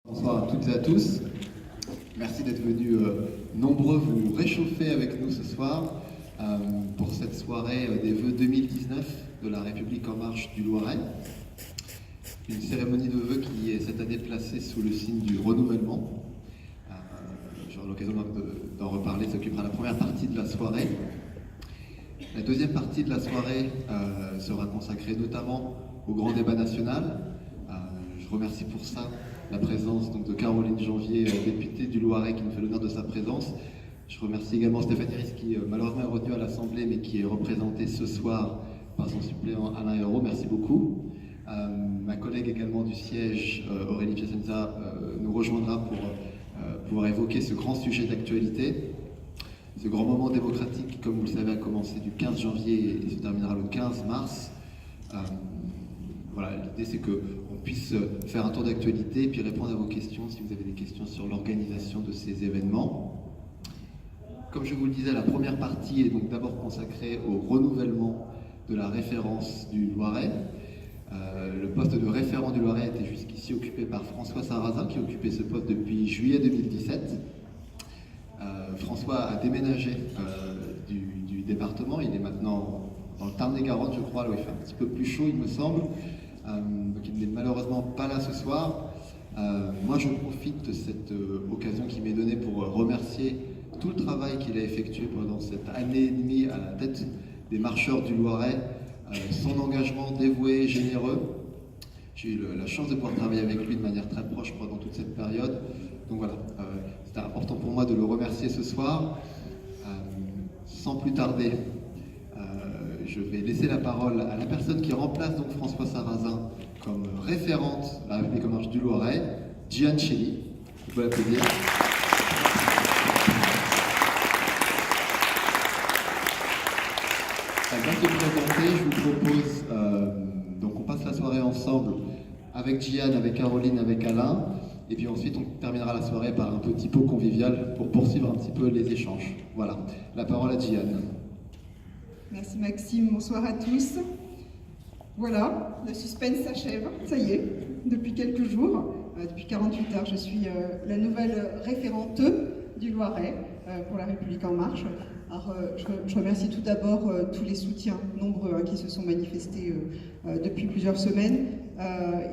Bonsoir à toutes et à tous. Merci d'être venus nombreux vous réchauffer avec nous ce soir pour cette soirée des vœux 2019 de la République en marche du Loiret. Une cérémonie de vœux qui est cette année placée sous le signe du renouvellement. J'aurai l'occasion d'en reparler, s'occupera la première partie de la soirée. La deuxième partie de la soirée sera consacrée notamment au grand débat national. Je remercie pour ça la présence donc, de Caroline Janvier, députée du Loiret, qui nous fait l'honneur de sa présence. Je remercie également Stéphanie Ries, qui malheureusement est retenue à l'Assemblée, mais qui est représentée ce soir par son suppléant Alain Hérault. Merci beaucoup. Ma collègue également du siège, Aurélie Piacenza, nous rejoindra pour pouvoir évoquer ce grand sujet d'actualité. Ce grand moment démocratique, comme vous le savez, a commencé du 15 janvier et se terminera le 15 mars. Voilà, l'idée c'est qu'on puisse faire un tour d'actualité et puis répondre à vos questions si vous avez des questions sur l'organisation de ces événements. Comme je vous le disais, la première partie est donc d'abord consacrée au renouvellement de la référence du Loiret. Le poste de référent du Loiret était jusqu'ici occupé par François Sarrazin, qui occupait ce poste depuis juillet 2017. François a déménagé du département, il est maintenant dans le Tarn-et-Garonne, je crois, là où il fait un petit peu plus chaud, il me semble. Donc il n'est malheureusement pas là ce soir. Moi, je profite de cette occasion qui m'est donnée pour remercier tout le travail qu'il a effectué pendant cette année et demie à la tête des marcheurs du Loiret, son engagement dévoué et généreux. J'ai eu la chance de pouvoir travailler avec lui de manière très proche pendant toute cette période. Donc voilà, c'était important pour moi de le remercier ce soir. Sans plus tarder, je vais laisser la parole à la personne qui remplace donc François Sarrazin comme référente à la République en marche du Loiret, Gian Chelli. Vous pouvez l'applaudir. Avant de se présenter, je vous propose, donc on passe la soirée ensemble avec Gian, avec Caroline, avec Alain, et puis ensuite on terminera la soirée par un petit pot convivial pour poursuivre un petit peu les échanges. Voilà, la parole à Gian. Merci Maxime, bonsoir à tous. Voilà, le suspense s'achève, ça y est, depuis quelques jours, depuis 48 heures, je suis la nouvelle référente du Loiret pour la République en marche. Alors, je remercie tout d'abord tous les soutiens nombreux qui se sont manifestés depuis plusieurs semaines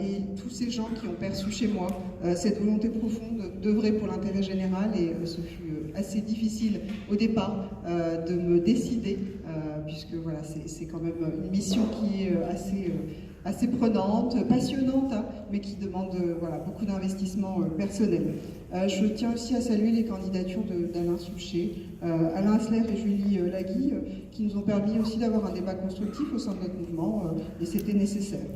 et tous ces gens qui ont perçu chez moi cette volonté profonde d'œuvrer pour l'intérêt général, et ce fut assez difficile au départ de me décider puisque voilà, c'est quand même une mission qui est assez prenante, passionnante, mais qui demande voilà, beaucoup d'investissement personnel. Je tiens aussi à saluer les candidatures d'Alain Souchet, Alain Asler et Julie Lagui, qui nous ont permis aussi d'avoir un débat constructif au sein de notre mouvement, et c'était nécessaire.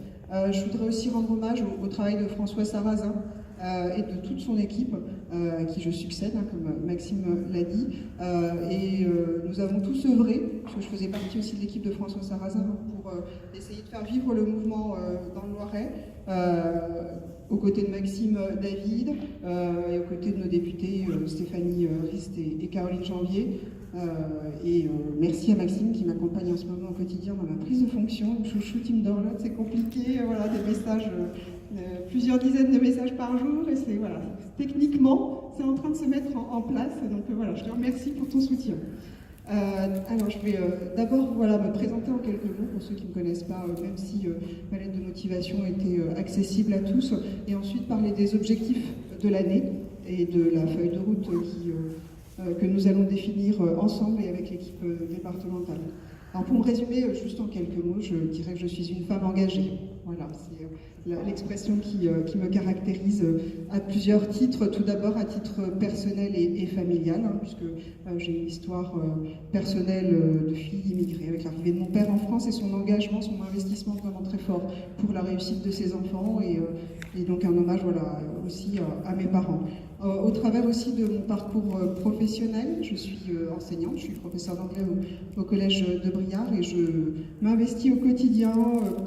Je voudrais aussi rendre hommage au travail de François Sarrazin et de toute son équipe, à qui je succède, comme Maxime l'a dit. Nous avons tous œuvré, parce que je faisais partie aussi de l'équipe de François Sarrazin, pour essayer de faire vivre le mouvement dans le Loiret, aux côtés de Maxime David et aux côtés de nos députés Stéphanie Ries et Caroline Janvier. Merci à Maxime qui m'accompagne en ce moment au quotidien dans ma prise de fonction. Chouchou, team d'horloge, c'est compliqué, voilà, des messages, plusieurs dizaines de messages par jour, et c'est voilà, techniquement, c'est en train de se mettre en place. Donc voilà, je te remercie pour ton soutien. Alors je vais d'abord voilà, me présenter en quelques mots pour ceux qui ne me connaissent pas, même si ma lettre de motivation était accessible à tous, et ensuite parler des objectifs de l'année et de la feuille de route que nous allons définir ensemble et avec l'équipe départementale. Alors pour me résumer juste en quelques mots, je dirais que je suis une femme engagée. Voilà, c'est l'expression qui me caractérise à plusieurs titres. Tout d'abord à titre personnel et familial, puisque j'ai une histoire personnelle de fille immigrée avec l'arrivée de mon père en France et son engagement, son investissement vraiment très fort pour la réussite de ses enfants, et donc un hommage voilà, aussi à mes parents. Au travers aussi de mon parcours professionnel, je suis enseignante, je suis professeure d'anglais au collège de Briare, et je m'investis au quotidien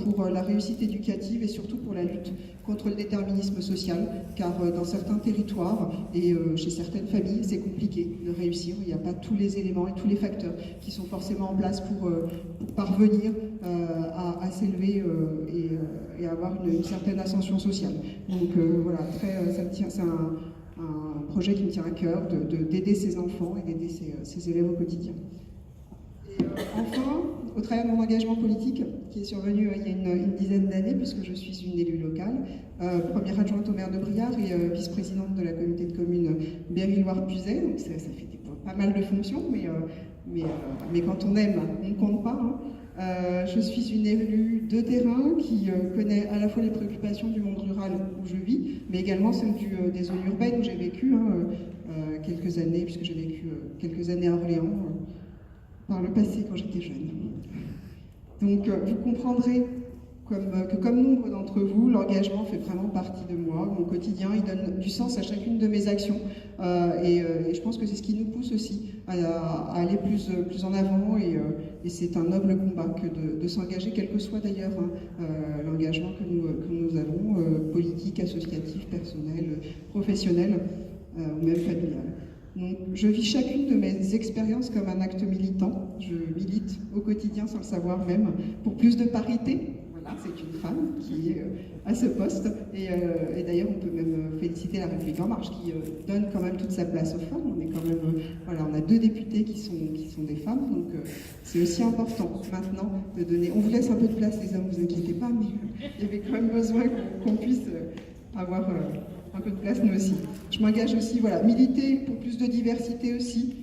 pour la réussite éducative et surtout pour la lutte contre le déterminisme social, car dans certains territoires et chez certaines familles, c'est compliqué de réussir. Il n'y a pas tous les éléments et tous les facteurs qui sont forcément en place pour parvenir à s'élever et avoir une certaine ascension sociale. Donc voilà, c'est un projet qui me tient à cœur d'aider ces enfants et d'aider ces élèves au quotidien. Et enfin, au travers de mon engagement politique, qui est survenu il y a une dizaine d'années, puisque je suis une élue locale, première adjointe au maire de Briare et vice-présidente de la communauté de communes Berry-Loire-Puisaye, donc ça fait pas mal de fonctions, mais quand on aime, on ne compte pas. Je suis une élue de terrain qui connaît à la fois les préoccupations du monde rural où je vis, mais également celles des zones urbaines où j'ai vécu quelques années, puisque j'ai vécu quelques années à Orléans par le passé quand j'étais jeune. Donc vous comprendrez que comme nombre d'entre vous, l'engagement fait vraiment partie de moi. Mon quotidien, il donne du sens à chacune de mes actions et je pense que c'est ce qui nous pousse aussi à aller plus en avant et c'est un noble combat que de s'engager, quel que soit d'ailleurs l'engagement que nous avons, politique, associatif, personnel, professionnel ou même familial. Donc, je vis chacune de mes expériences comme un acte militant. Je milite au quotidien sans le savoir même pour plus de parité. Voilà, c'est une femme qui est à ce poste. Et d'ailleurs, on peut même féliciter La République En Marche qui donne quand même toute sa place aux femmes. On est quand même, voilà, on a 2 députés qui sont des femmes. Donc, c'est aussi important maintenant de donner. On vous laisse un peu de place, les hommes, vous inquiétez pas, mais il y avait quand même besoin qu'on puisse avoir un peu de place, nous aussi. Je m'engage aussi, voilà, militer pour plus de diversité aussi,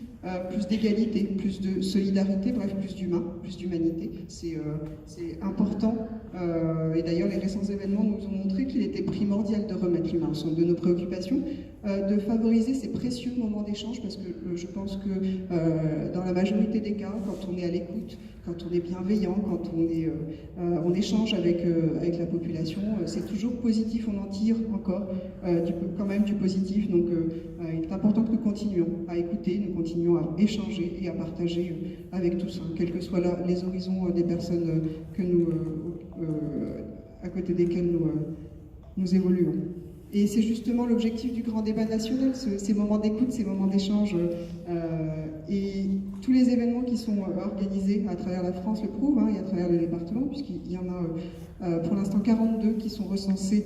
plus d'égalité, plus de solidarité, bref, plus d'humain, plus d'humanité. C'est important. Et d'ailleurs, les récents événements nous ont montré qu'il était primordial de remettre l'humain au centre de nos préoccupations, de favoriser ces précieux moments d'échange, parce que je pense que dans la majorité des cas, quand on est à l'écoute, quand on est bienveillant, quand on échange avec la population, c'est toujours positif, on en tire encore quand même du positif. Donc il est important que nous continuions à écouter, nous continuions à échanger et à partager avec tous, quels que soient les horizons des personnes à côté desquelles nous évoluons. Et c'est justement l'objectif du grand débat national, ces moments d'écoute, ces moments d'échange. Et tous les événements qui sont organisés à travers la France le prouvent, et à travers le département, puisqu'il y en a pour l'instant 42 qui sont recensés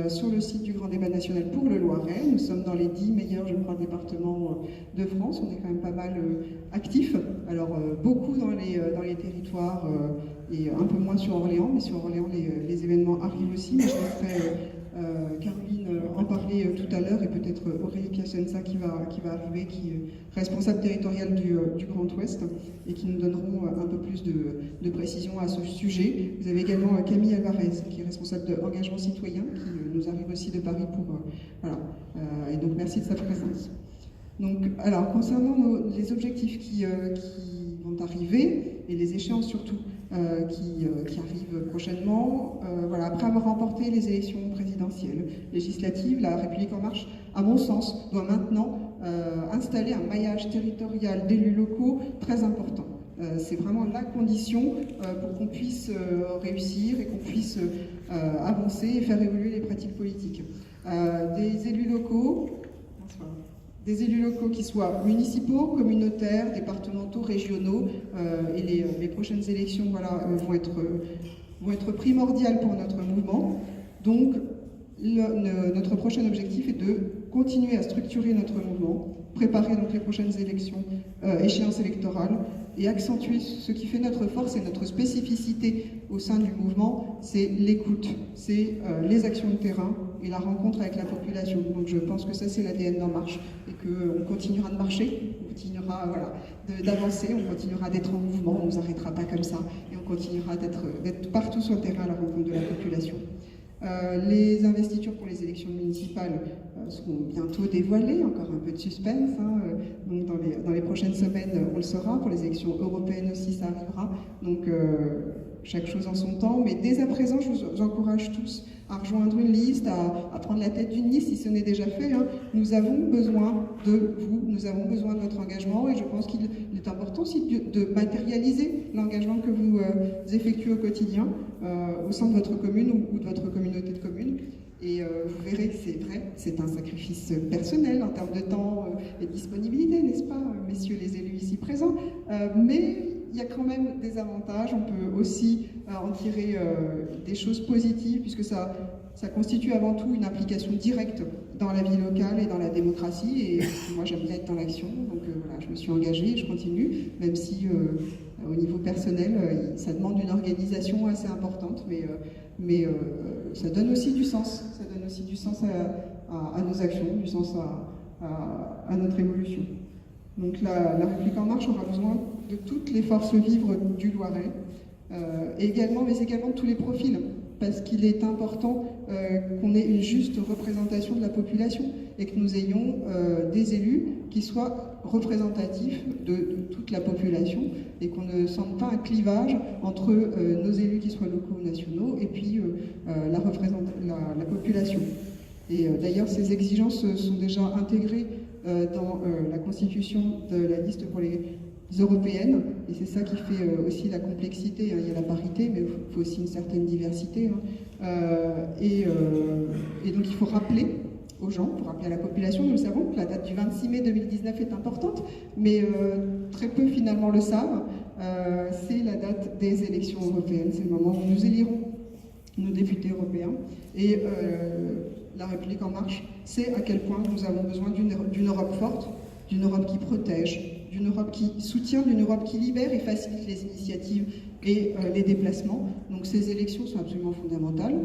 sur le site du grand débat national pour le Loiret. Nous sommes dans les 10 meilleurs, je crois, départements de France. On est quand même pas mal actifs. Alors beaucoup dans les territoires et un peu moins sur Orléans, mais sur Orléans les événements arrivent aussi. Mais je laisserai Caroline en parler tout à l'heure et peut-être Aurélie Piacenza qui va arriver, qui est responsable territoriale du Grand Ouest et qui nous donneront un peu plus de précision à ce sujet. Vous avez également Camille Alvarez qui est responsable de Engagement Citoyen qui nous arrive aussi de Paris voilà. Et donc merci de sa présence. Donc, alors concernant les objectifs qui vont arriver et les échéances surtout qui arrivent prochainement. Voilà, après avoir remporté les élections présidentielles, législatives, la République En Marche, à mon sens, doit maintenant installer un maillage territorial d'élus locaux très important. C'est vraiment la condition pour qu'on puisse réussir et qu'on puisse avancer et faire évoluer les pratiques politiques. Des élus locaux qui soient municipaux, communautaires, départementaux, régionaux, et les prochaines élections vont être primordiales pour notre mouvement. Donc, notre prochain objectif est de continuer à structurer notre mouvement, préparer donc les prochaines élections, échéances électorales, et accentuer ce qui fait notre force et notre spécificité au sein du mouvement, c'est l'écoute, c'est les actions de terrain et la rencontre avec la population. Donc je pense que ça c'est l'ADN d'En Marche et qu'on continuera de marcher, on continuera d'avancer, on continuera d'être en mouvement, on ne nous arrêtera pas comme ça et on continuera d'être partout sur le terrain à la rencontre de la population. Les investitures pour les élections municipales seront bientôt dévoilées, encore un peu de suspense, donc dans les prochaines semaines on le saura, pour les élections européennes aussi ça arrivera, donc chaque chose en son temps, mais dès à présent je vous encourage tous à rejoindre une liste, à prendre la tête d'une liste si ce n'est déjà fait. Nous avons besoin de vous, nous avons besoin de votre engagement et je pense qu'il est important aussi de matérialiser l'engagement que vous effectuez au quotidien au sein de votre commune ou de votre communauté de communes. Et vous verrez, c'est vrai, c'est un sacrifice personnel en termes de temps et de disponibilité, n'est-ce pas, messieurs les élus ici présents, mais il y a quand même des avantages. On peut aussi en tirer des choses positives, puisque ça constitue avant tout une implication directe dans la vie locale et dans la démocratie. Et moi, j'aime bien être dans l'action, donc voilà, je me suis engagée et je continue, même si au niveau personnel, ça demande une organisation assez importante, mais ça donne aussi du sens. Ça donne aussi du sens à nos actions, du sens à notre évolution. Donc la République en marche aura besoin de toutes les forces vives du Loiret, mais également de tous les profils, parce qu'il est important qu'on ait une juste représentation de la population et que nous ayons des élus qui soient représentatifs de toute la population et qu'on ne sente pas un clivage entre nos élus qui soient locaux ou nationaux et puis la population. Et d'ailleurs, ces exigences sont déjà intégrées dans la constitution de la liste pour les européennes, et c'est ça qui fait aussi la complexité. Il y a la parité, mais il faut aussi une certaine diversité. Et donc il faut rappeler aux gens, pour rappeler à la population, nous le savons, que la date du 26 mai 2019 est importante, mais très peu finalement le savent. C'est la date des élections européennes, c'est le moment où nous élirons nos députés européens. Et la République en marche sait à quel point nous avons besoin d'une Europe forte, d'une Europe qui protège, d'une Europe qui soutient, d'une Europe qui libère et facilite les initiatives et les déplacements. Donc ces élections sont absolument fondamentales.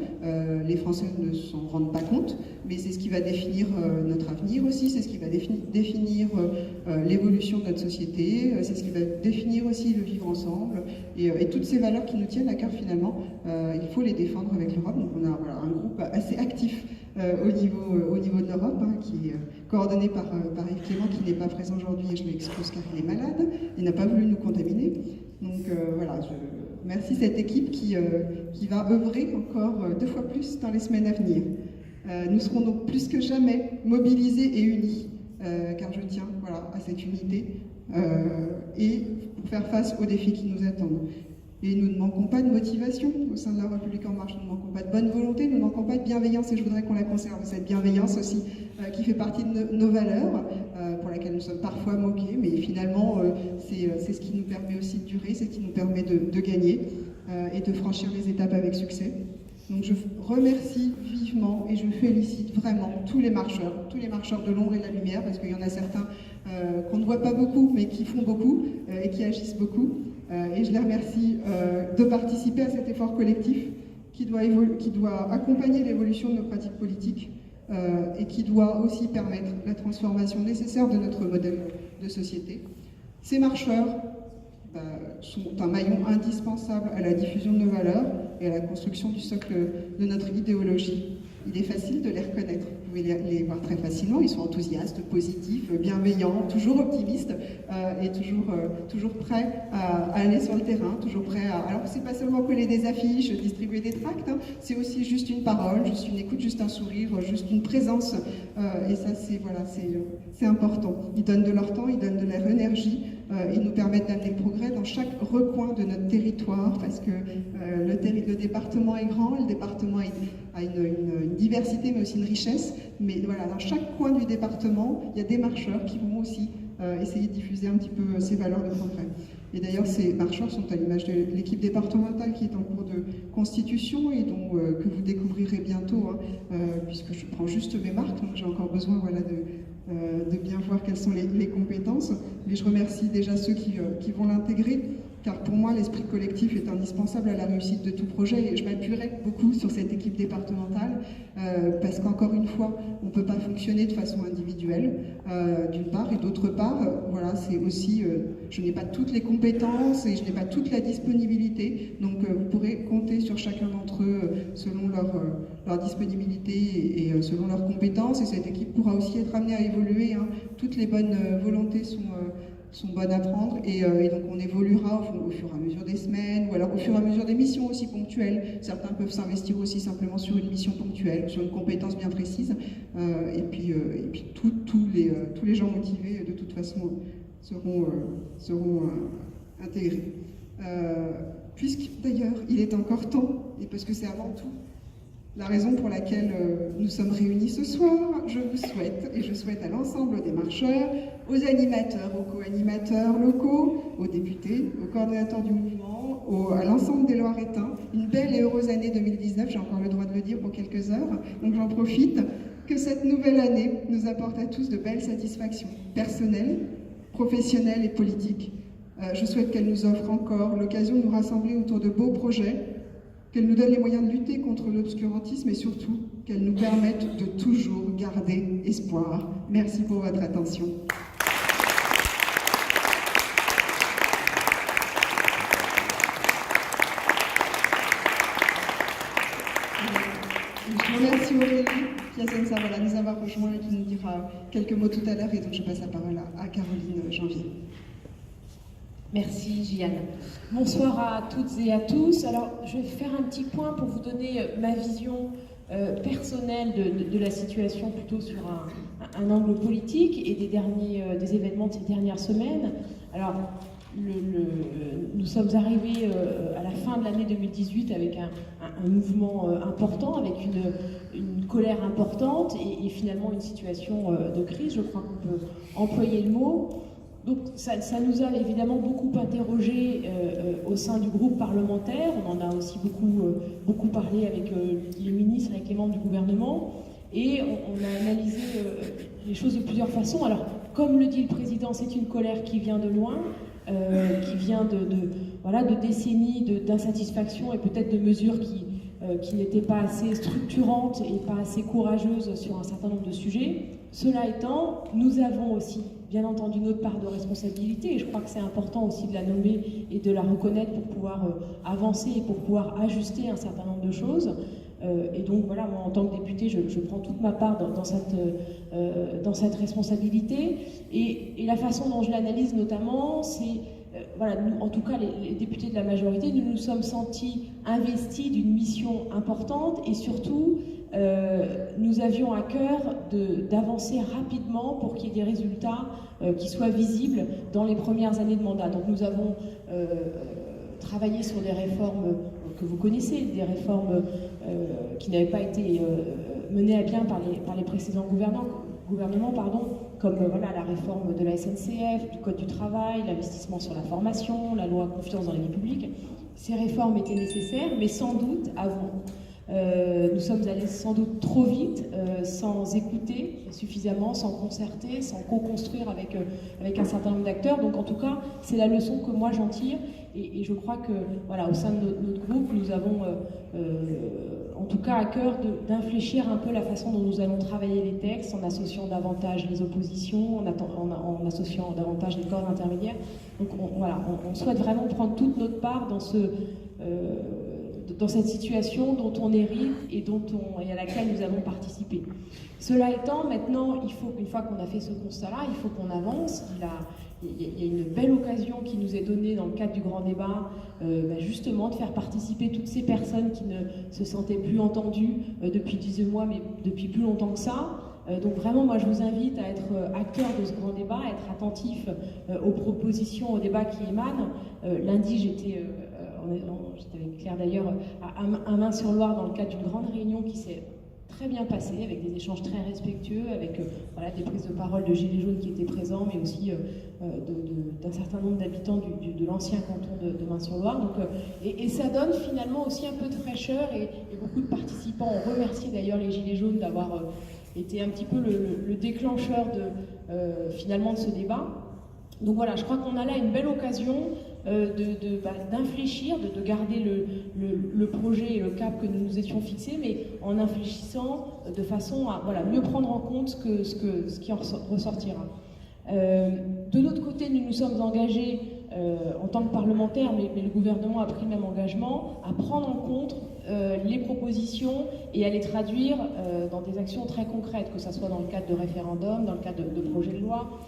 Les Français ne s'en rendent pas compte, mais c'est ce qui va définir notre avenir aussi, c'est ce qui va définir l'évolution de notre société, c'est ce qui va définir aussi le vivre ensemble, et toutes ces valeurs qui nous tiennent à cœur finalement, il faut les défendre avec l'Europe. Donc on a un groupe assez actif au niveau de l'Europe, qui est coordonné par Yves Clément, qui n'est pas présent aujourd'hui, et je m'excuse car il est malade, il n'a pas voulu nous contaminer. Donc voilà, je remercie cette équipe qui va œuvrer encore 2 fois plus dans les semaines à venir. Nous serons donc plus que jamais mobilisés et unis, car je tiens à cette unité, et pour faire face aux défis qui nous attendent. Et nous ne manquons pas de motivation au sein de la République en marche, nous ne manquons pas de bonne volonté, nous ne manquons pas de bienveillance, et je voudrais qu'on la conserve, cette bienveillance aussi, qui fait partie de nos valeurs, pour laquelle nous sommes parfois moqués, mais finalement c'est ce qui nous permet aussi de durer, c'est ce qui nous permet de gagner et de franchir les étapes avec succès. Donc je remercie vivement et je félicite vraiment tous les marcheurs de l'ombre et de la lumière, parce qu'il y en a certains qu'on ne voit pas beaucoup, mais qui font beaucoup et qui agissent beaucoup. Et je les remercie de participer à cet effort collectif qui doit accompagner l'évolution de nos pratiques politiques et qui doit aussi permettre la transformation nécessaire de notre modèle de société. Ces marcheurs sont un maillon indispensable à la diffusion de nos valeurs et à la construction du socle de notre idéologie. Il est facile de les reconnaître, vous pouvez les voir très facilement, ils sont enthousiastes, positifs, bienveillants, toujours optimistes et toujours prêts à aller sur le terrain, toujours prêts à... Alors c'est pas seulement coller des affiches, distribuer des tracts, c'est aussi juste une parole, juste une écoute, juste un sourire, juste une présence, et ça c'est important. Ils donnent de leur temps, ils donnent de leur énergie, ils nous permettent d'amener le progrès dans chaque recoin de notre territoire, parce que le département est grand, le département a une diversité mais aussi une richesse, mais voilà, dans chaque coin du département, il y a des marcheurs qui vont aussi essayer de diffuser un petit peu ces valeurs de progrès. Et d'ailleurs, ces marcheurs sont à l'image de l'équipe départementale qui est en cours de constitution et que vous découvrirez bientôt, puisque je prends juste mes marques, donc j'ai encore besoin de bien voir quelles sont les compétences. Mais je remercie déjà ceux qui vont l'intégrer, car pour moi, l'esprit collectif est indispensable à la réussite de tout projet, et je m'appuierai beaucoup sur cette équipe départementale, parce qu'encore une fois, on ne peut pas fonctionner de façon individuelle, d'une part, et d'autre part, c'est aussi, je n'ai pas toutes les compétences et je n'ai pas toute la disponibilité, donc vous pourrez compter sur chacun d'entre eux selon leur disponibilité et selon leurs compétences, et cette équipe pourra aussi être amenée à évoluer, toutes les bonnes volontés sont bonnes à prendre, et donc on évoluera au fur et à mesure des semaines, ou alors au fur et à mesure des missions aussi ponctuelles. Certains peuvent s'investir aussi simplement sur une mission ponctuelle, sur une compétence bien précise, et puis tous les gens motivés de toute façon seront intégrés. Puisque d'ailleurs il est encore temps, et parce que c'est avant tout La raison pour laquelle nous sommes réunis ce soir, je vous souhaite, et je souhaite à l'ensemble des marcheurs, aux animateurs, aux co-animateurs locaux, aux députés, aux coordonnateurs du mouvement, à l'ensemble des Loiretains, une belle et heureuse année 2019, j'ai encore le droit de le dire pour quelques heures, donc j'en profite, que cette nouvelle année nous apporte à tous de belles satisfactions personnelles, professionnelles et politiques. Je souhaite qu'elle nous offre encore l'occasion de nous rassembler autour de beaux projets, qu'elle nous donne les moyens de lutter contre l'obscurantisme et surtout qu'elle nous permette de toujours garder espoir. Merci pour votre attention. Je remercie Aurélie Piacenza de nous avoir rejoints et qui nous dira quelques mots tout à l'heure, et donc je passe la parole à Caroline Janvier. Merci Gianne. Bonsoir à toutes et à tous. Alors je vais faire un petit point pour vous donner ma vision personnelle de la situation plutôt sur un angle politique et des événements de ces dernières semaines. Alors nous sommes arrivés à la fin de l'année 2018 avec un mouvement important, avec une colère importante et finalement une situation de crise, je crois qu'on peut employer le mot. Donc ça nous a évidemment beaucoup interrogés au sein du groupe parlementaire. On en a aussi beaucoup parlé avec les ministres, avec les membres du gouvernement. Et on a analysé les choses de plusieurs façons. Alors, comme le dit le président, c'est une colère qui vient de loin, qui vient de décennies d'insatisfaction et peut-être de mesures qui n'étaient pas assez structurantes et pas assez courageuses sur un certain nombre de sujets. Cela étant, nous avons aussi, bien entendu, notre part de responsabilité, et je crois que c'est important aussi de la nommer et de la reconnaître pour pouvoir avancer et pour pouvoir ajuster un certain nombre de choses. Et donc voilà, moi en tant que députée, je prends toute ma part dans cette responsabilité. Et la façon dont je l'analyse notamment, c'est, nous, en tout cas les députés de la majorité, nous nous sommes sentis investis d'une mission importante et surtout, nous avions à cœur d'avancer rapidement pour qu'il y ait des résultats qui soient visibles dans les premières années de mandat. Donc nous avons travaillé sur des réformes que vous connaissez, des réformes qui n'avaient pas été menées à bien par les précédents gouvernements, comme la réforme de la SNCF, du Code du travail, l'investissement sur la formation, la loi confiance dans la vie publique. Ces réformes étaient nécessaires, mais sans doute avant. Nous sommes allés sans doute trop vite, sans écouter suffisamment, sans concerter, sans co-construire avec un certain nombre d'acteurs. Donc en tout cas, c'est la leçon que moi j'en tire. Et je crois que au sein de notre groupe, nous avons en tout cas à cœur d'infléchir un peu la façon dont nous allons travailler les textes, en associant davantage les oppositions, en associant davantage les corps intermédiaires. Donc on souhaite vraiment prendre toute notre part dans cette situation dont on hérite et à laquelle nous avons participé. Cela étant, maintenant, une fois qu'on a fait ce constat-là, il faut qu'on avance. Il y a une belle occasion qui nous est donnée dans le cadre du grand débat, justement de faire participer toutes ces personnes qui ne se sentaient plus entendues depuis 18 mois, mais depuis plus longtemps que ça. Donc vraiment, moi, je vous invite à être acteur de ce grand débat, à être attentif aux propositions, aux débats qui émanent. Lundi, j'étais avec Claire d'ailleurs à Main-sur-Loire dans le cadre d'une grande réunion qui s'est très bien passée, avec des échanges très respectueux, avec des prises de parole de Gilets jaunes qui étaient présents, mais aussi d'un certain nombre d'habitants de l'ancien canton de Main-sur-Loire. Donc, et ça donne finalement aussi un peu de fraîcheur, et beaucoup de participants ont remercié d'ailleurs les Gilets jaunes d'avoir été un petit peu le déclencheur finalement de ce débat. Donc voilà, je crois qu'on a là une belle occasion d'infléchir, de garder le projet et le cap que nous nous étions fixés, mais en infléchissant de façon à mieux prendre en compte ce qui en ressortira. De notre côté, nous nous sommes engagés en tant que parlementaires, mais le gouvernement a pris le même engagement, à prendre en compte les propositions et à les traduire dans des actions très concrètes, que ce soit dans le cadre de référendums, dans le cadre de projets de loi.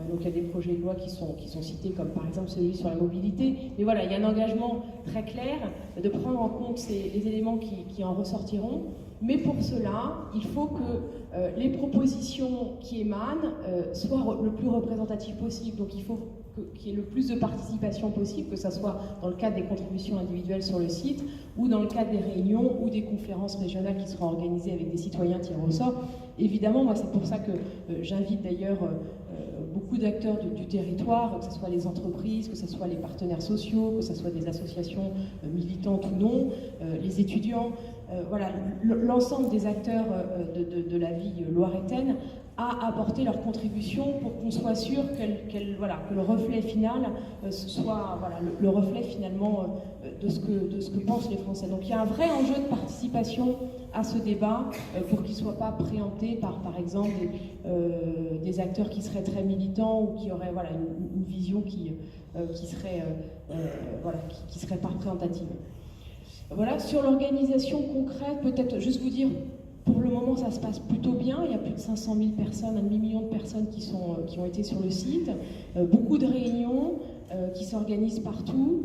Donc il y a des projets de loi qui sont cités, comme par exemple celui sur la mobilité. Mais voilà, il y a un engagement très clair de prendre en compte les éléments qui en ressortiront. Mais pour cela, il faut que les propositions qui émanent soient le plus représentatives possible. Donc il faut qu'il y ait le plus de participation possible, que ce soit dans le cadre des contributions individuelles sur le site, ou dans le cadre des réunions ou des conférences régionales qui seront organisées avec des citoyens tirés au sort. Évidemment, moi c'est pour ça que j'invite d'ailleurs beaucoup d'acteurs du territoire, que ce soit les entreprises, que ce soit les partenaires sociaux, que ce soit des associations militantes ou non, les étudiants, voilà, l'ensemble des acteurs de la vie loiretaine à apporter leur contribution pour qu'on soit sûr que le reflet final soit le reflet finalement de ce que pensent les Français. Donc il y a un vrai enjeu de participation à ce débat pour qu'il ne soit pas préempté par exemple des acteurs qui seraient très militants ou qui auraient une vision qui serait pas représentative. Voilà, sur l'organisation concrète, peut-être juste vous dire, pour le moment ça se passe plutôt bien, il y a plus de 500 000 personnes, 1,5 million de personnes qui ont été sur le site, beaucoup de réunions qui s'organisent partout,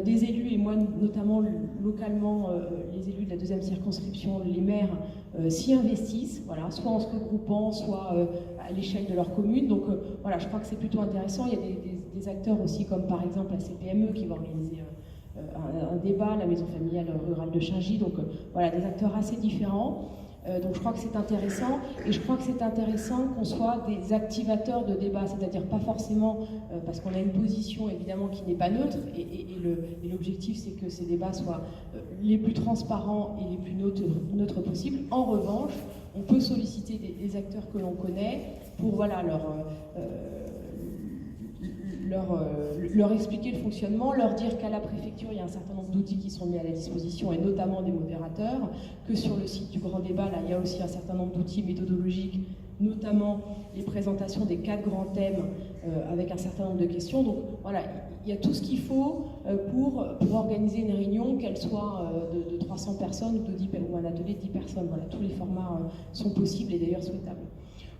des élus, et moi notamment localement, les élus de la 2e circonscription, les maires, s'y investissent, voilà, soit en se regroupant, soit à l'échelle de leur commune, donc voilà, je crois que c'est plutôt intéressant. Il y a des acteurs aussi comme par exemple la CPME qui va organiser un débat, la maison familiale rurale de Chaingy, donc voilà, des acteurs assez différents. Donc je crois que c'est intéressant, et je crois que c'est intéressant qu'on soit des activateurs de débat, c'est-à-dire pas forcément parce qu'on a une position évidemment qui n'est pas neutre, et l'objectif c'est que ces débats soient les plus transparents et les plus neutres possibles. En revanche, on peut solliciter des acteurs que l'on connaît pour voilà, leur expliquer le fonctionnement, leur dire qu'à la préfecture, il y a un certain nombre d'outils qui sont mis à la disposition, et notamment des modérateurs, que sur le site du Grand Débat, là, il y a aussi un certain nombre d'outils méthodologiques, notamment les présentations des 4 grands thèmes avec un certain nombre de questions. Donc voilà, il y a tout ce qu'il faut pour organiser une réunion, qu'elle soit de 300 personnes ou un atelier de 10 personnes. Voilà, tous les formats sont possibles et d'ailleurs souhaitables.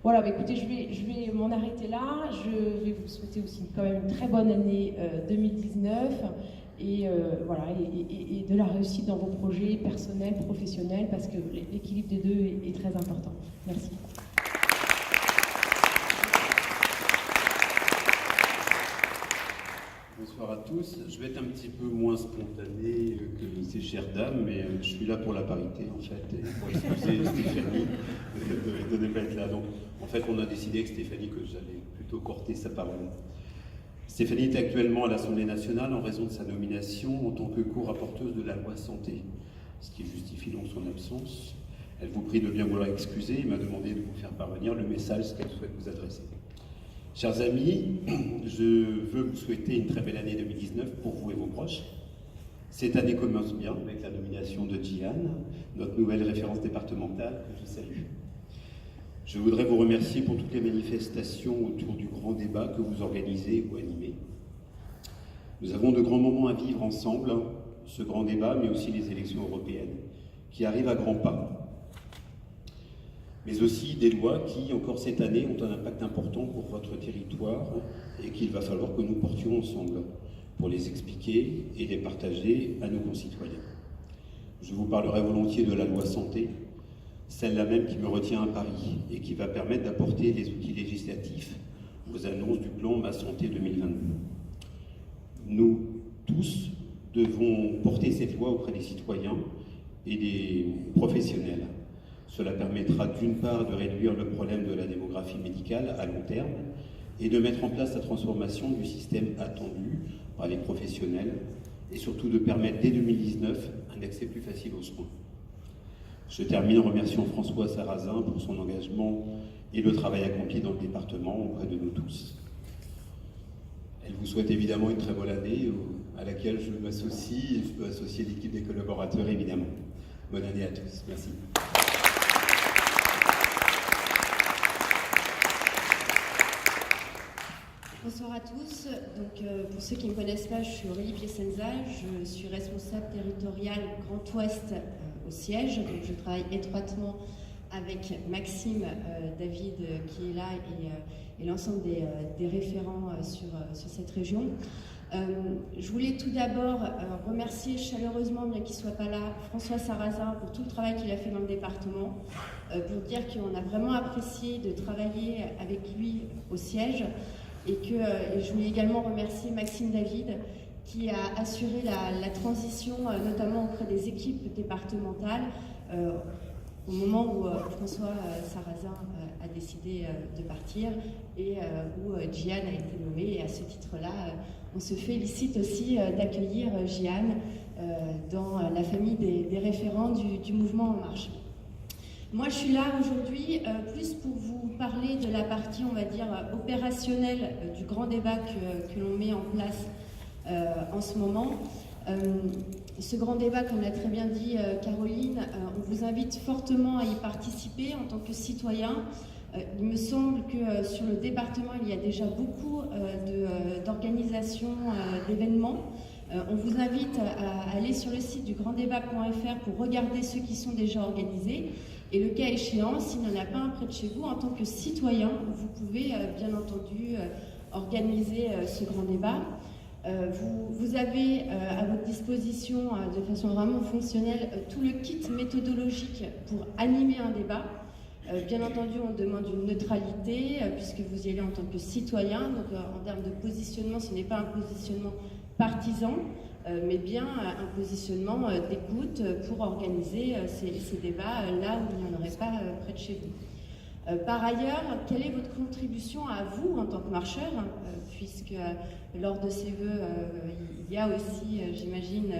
Voilà, bah écoutez, je vais m'en arrêter là. Je vais vous souhaiter aussi quand même une très bonne année 2019 et de la réussite dans vos projets personnels, professionnels, parce que l'équilibre des deux est très important. Merci. Bonsoir à tous. Je vais être un petit peu moins spontané que ces chères dames, mais je suis là pour la parité en fait, et pour excuser Stéphanie de ne pas être là. Donc en fait on a décidé avec Stéphanie que j'allais plutôt corter sa parole. Stéphanie est actuellement à l'Assemblée nationale en raison de sa nomination en tant que co-rapporteuse de la loi santé, ce qui justifie donc son absence. Elle vous prie de bien vouloir excuser et m'a demandé de vous faire parvenir le message qu'elle souhaite vous adresser. Chers amis, je veux vous souhaiter une très belle année 2019 pour vous et vos proches. Cette année commence bien avec la nomination de Diane, notre nouvelle référence départementale, que je salue. Je voudrais vous remercier pour toutes les manifestations autour du grand débat que vous organisez ou animez. Nous avons de grands moments à vivre ensemble, ce grand débat, mais aussi les élections européennes, qui arrivent à grands pas. Mais aussi des lois qui, encore cette année, ont un impact important pour votre territoire et qu'il va falloir que nous portions ensemble pour les expliquer et les partager à nos concitoyens. Je vous parlerai volontiers de la loi santé, celle-là même qui me retient à Paris et qui va permettre d'apporter les outils législatifs aux annonces du plan Ma Santé 2022. Nous, tous, devons porter cette loi auprès des citoyens et des professionnels. Cela permettra d'une part de réduire le problème de la démographie médicale à long terme et de mettre en place la transformation du système attendu par les professionnels et surtout de permettre dès 2019 un accès plus facile aux soins. Je termine en remerciant François Sarrazin pour son engagement et le travail accompli dans le département auprès de nous tous. Elle vous souhaite évidemment une très bonne année à laquelle je m'associe et je peux associer l'équipe des collaborateurs évidemment. Bonne année à tous. Merci. Bonsoir à tous. Donc, pour ceux qui ne me connaissent pas, je suis Aurélie Piacenza, je suis responsable territoriale Grand Ouest au siège. Donc, je travaille étroitement avec Maxime, David qui est là et l'ensemble des référents sur cette région. Je voulais tout d'abord remercier chaleureusement, bien qu'il ne soit pas là, François Sarrazin pour tout le travail qu'il a fait dans le département, pour dire qu'on a vraiment apprécié de travailler avec lui au siège et je voulais également remercier Maxime David qui a assuré la transition, notamment auprès des équipes départementales, au moment où François Sarrazin a décidé de partir et où Jian a été nommé. Et à ce titre-là, on se félicite aussi d'accueillir Jian dans la famille des référents du mouvement En Marche. Moi, je suis là aujourd'hui plus pour vous parler de la partie, on va dire, opérationnelle du grand débat que l'on met en place en ce moment. Ce grand débat, comme l'a très bien dit Caroline, on vous invite fortement à y participer en tant que citoyen. Il me semble que sur le département, il y a déjà beaucoup d'organisations, d'événements. On vous invite à aller sur le site du granddébat.fr pour regarder ceux qui sont déjà organisés. Et le cas échéant, s'il n'y en a pas un près de chez vous, en tant que citoyen, vous pouvez bien entendu organiser ce grand débat. Vous avez à votre disposition, de façon vraiment fonctionnelle, tout le kit méthodologique pour animer un débat. Bien entendu, on demande une neutralité, puisque vous y allez en tant que citoyen. Donc, en termes de positionnement, ce n'est pas un positionnement partisan, mais bien un positionnement d'écoute pour organiser ces débats là où il n'y en aurait pas près de chez vous. Par ailleurs, quelle est votre contribution à vous en tant que marcheur, puisque lors de ces vœux, il y a aussi, j'imagine,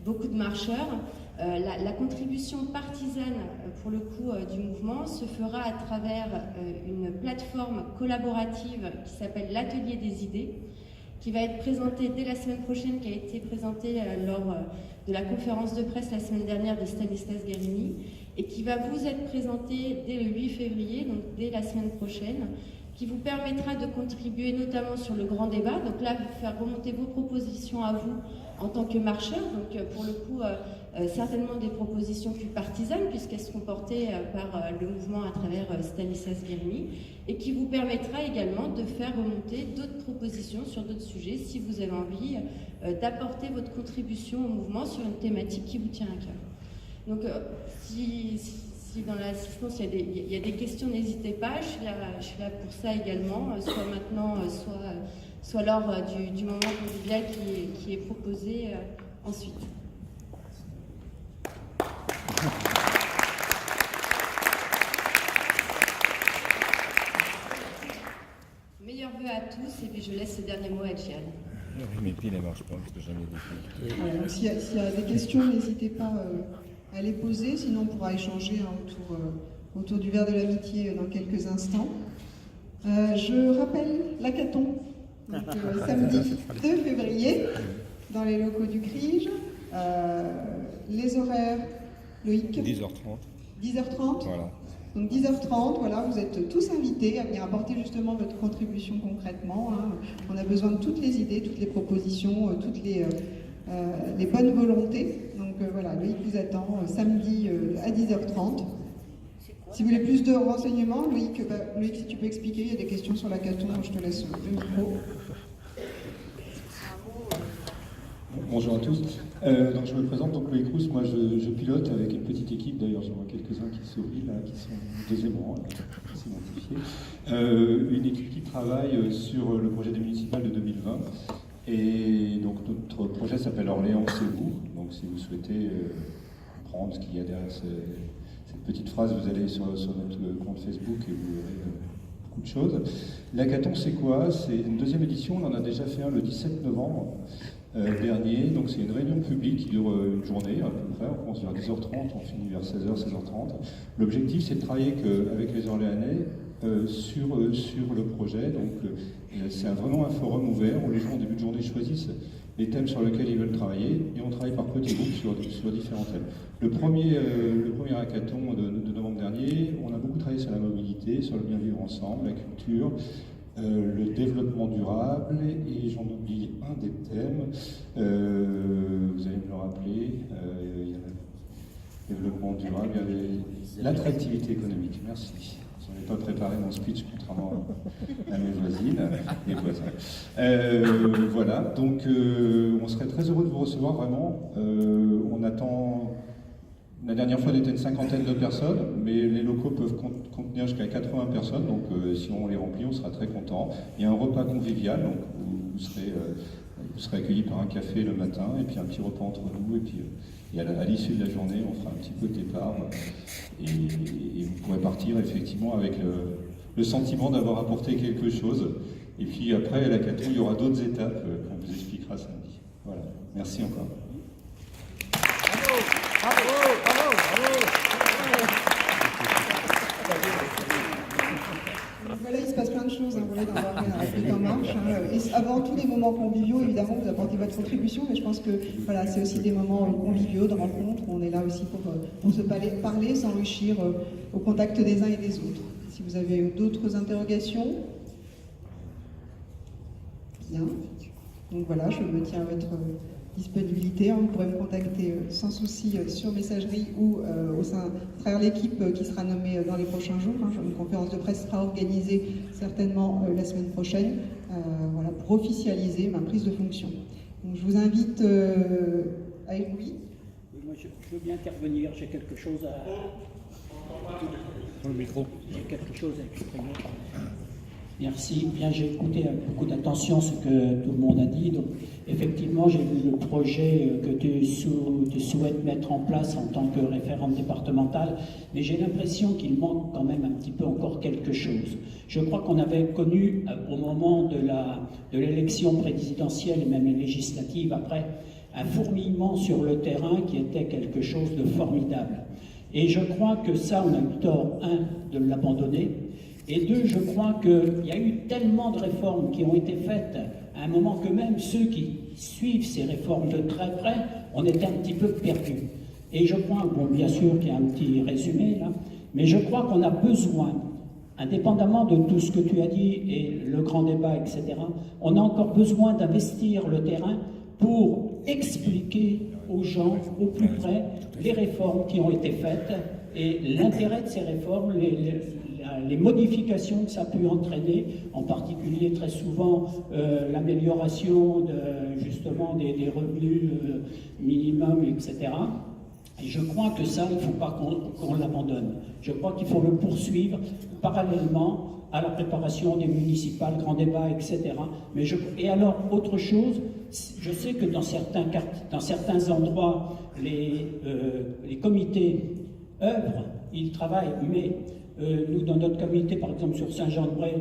beaucoup de marcheurs. La contribution partisane, pour le coup, du mouvement se fera à travers une plateforme collaborative qui s'appelle l'Atelier des idées, qui va être présentée dès la semaine prochaine, qui a été présentée lors de la conférence de presse la semaine dernière de Stanislas Guerini, et qui va vous être présentée dès le 8 février, donc dès la semaine prochaine, qui vous permettra de contribuer notamment sur le grand débat. Donc là, faire remonter vos propositions à vous en tant que marcheurs, donc pour le coup, certainement des propositions plus partisanes, puisqu'elles seront portées par le mouvement à travers Stanislas Guerini, et qui vous permettra également de faire remonter d'autres propositions sur d'autres sujets, si vous avez envie d'apporter votre contribution au mouvement sur une thématique qui vous tient à cœur. Donc, si dans l'assistance il y a des questions, n'hésitez pas, je suis là pour ça également, soit maintenant, soit lors du moment convivial qui est proposé ensuite. Meilleurs vœux à tous, et puis je laisse ce dernier mot à Jian. Mes piles ne marchent pas parce que j'en ai des piles. S'il y a des questions, n'hésitez pas à les poser, sinon on pourra échanger autour du verre de l'amitié dans quelques instants. Je rappelle l'hackathon, samedi 2 février, dans les locaux du CRIJ. Les horaires, Loïc, 10h30. 10h30. Voilà. Donc 10h30, voilà, vous êtes tous invités à venir apporter justement votre contribution concrètement. On a besoin de toutes les idées, toutes les propositions, toutes les bonnes volontés. Donc voilà, Loïc vous attend samedi à 10h30. Si vous voulez plus de renseignements, Loïc, si tu peux expliquer, il y a des questions sur l'hackathon, je te laisse le micro. Bonjour à tous. Donc je me présente, donc Loïc Rousse, moi je pilote avec une petite équipe, d'ailleurs j'en vois quelques-uns qui sourient là, qui sont deuxième rang, s'identifier. Une équipe qui travaille sur le projet des municipales de 2020. Et donc notre projet s'appelle Orléans, c'est vous. Donc si vous souhaitez comprendre ce qu'il y a derrière cette petite phrase, vous allez sur notre compte Facebook et vous verrez beaucoup de choses. L'hackathon, c'est quoi? C'est une deuxième édition, on en a déjà fait un le 17 novembre. Dernier, donc c'est une réunion publique qui dure une journée à peu près, on commence vers 10h30, on finit vers 16h, 16h30. L'objectif c'est de travailler avec les Orléanais sur le projet, donc c'est vraiment un forum ouvert où les gens en début de journée choisissent les thèmes sur lesquels ils veulent travailler et on travaille par petits groupes sur différents thèmes. Le premier hackathon de novembre dernier, on a beaucoup travaillé sur la mobilité, sur le bien vivre ensemble, la culture, le développement durable, et j'en oublie un des thèmes, vous allez me le rappeler, il y a le développement durable, il y avait l'attractivité économique, merci. n'avais pas préparé mon speech, contrairement à mes voisines et voisins. Voilà, donc on serait très heureux de vous recevoir, vraiment. On attend... La dernière fois, on était une cinquantaine de personnes, mais les locaux peuvent contenir jusqu'à 80 personnes, donc si on les remplit, on sera très content. Il y a un repas convivial, donc vous serez accueillis par un café le matin, et puis un petit repas entre nous, et puis et à l'issue de la journée, on fera un petit peu de départ, et vous pourrez partir effectivement avec le sentiment d'avoir apporté quelque chose. Et puis après, à la Catou, il y aura d'autres étapes qu'on vous expliquera samedi. Voilà, merci encore. Voilà, il se passe plein de choses, vous voyez, dans la République en marche. Et avant tous les moments conviviaux, évidemment, vous apportez votre contribution, mais je pense que voilà, c'est aussi des moments conviviaux, de rencontres, où on est là aussi pour se parler, s'enrichir au contact des uns et des autres. Si vous avez d'autres interrogations, bien. Donc voilà, je me tiens à votre disponibilité. Vous pourrez me contacter sans souci sur messagerie ou à travers l'équipe qui sera nommée dans les prochains jours. Une conférence de presse sera organisée certainement la semaine prochaine voilà, pour officialiser ma prise de fonction. Donc, je vous invite à... Oui. Oui, moi je veux bien intervenir, j'ai quelque chose à... Dans le micro. J'ai quelque chose à exprimer. Merci. Bien, j'ai écouté avec beaucoup d'attention ce que tout le monde a dit. Donc, effectivement, j'ai vu le projet que tu souhaites mettre en place en tant que référente départementale, mais j'ai l'impression qu'il manque quand même un petit peu encore quelque chose. Je crois qu'on avait connu au moment de l'élection présidentielle et même législative après un fourmillement sur le terrain qui était quelque chose de formidable. Et je crois que ça, on a eu tort, de l'abandonner. Et deux, je crois qu'il y a eu tellement de réformes qui ont été faites à un moment que même ceux qui suivent ces réformes de très près, on était un petit peu perdus. Et je crois, bon, bien sûr qu'il y a un petit résumé là, mais je crois qu'on a besoin, indépendamment de tout ce que tu as dit et le grand débat, etc., on a encore besoin d'investir le terrain pour expliquer aux gens au plus près les réformes qui ont été faites et l'intérêt de ces réformes, les modifications que ça a pu entraîner, en particulier très souvent l'amélioration justement des revenus minimums, etc. Et je crois que ça, il ne faut pas qu'on l'abandonne. Je crois qu'il faut le poursuivre parallèlement à la préparation des municipales, grand débat, etc. Et alors, autre chose, je sais que dans certains endroits, les comités œuvrent, ils travaillent, mais nous, dans notre comité, par exemple sur Saint-Jean-de-Bray,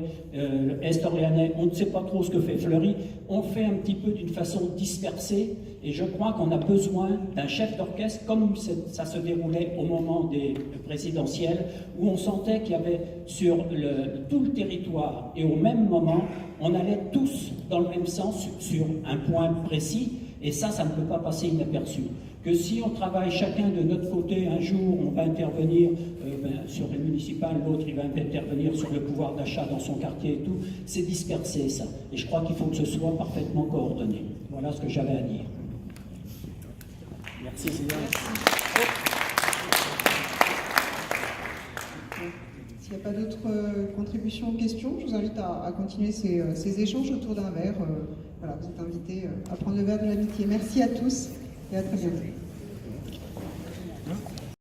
Est-Orléanais, on ne sait pas trop ce que fait Fleury, on fait un petit peu d'une façon dispersée, et je crois qu'on a besoin d'un chef d'orchestre, comme ça se déroulait au moment des présidentielles, où on sentait qu'il y avait sur tout le territoire, et au même moment, on allait tous dans le même sens sur un point précis, et ça ne peut pas passer inaperçu. Que si on travaille chacun de notre côté, un jour on va intervenir sur les municipales, l'autre il va intervenir sur le pouvoir d'achat dans son quartier et tout, c'est dispersé ça. Et je crois qu'il faut que ce soit parfaitement coordonné. Voilà ce que j'avais à dire. Merci. S'il n'y a pas d'autres contributions ou questions, je vous invite à continuer ces échanges autour d'un verre. Voilà, vous êtes invités à prendre le verre de l'amitié. Merci à tous et à très bientôt.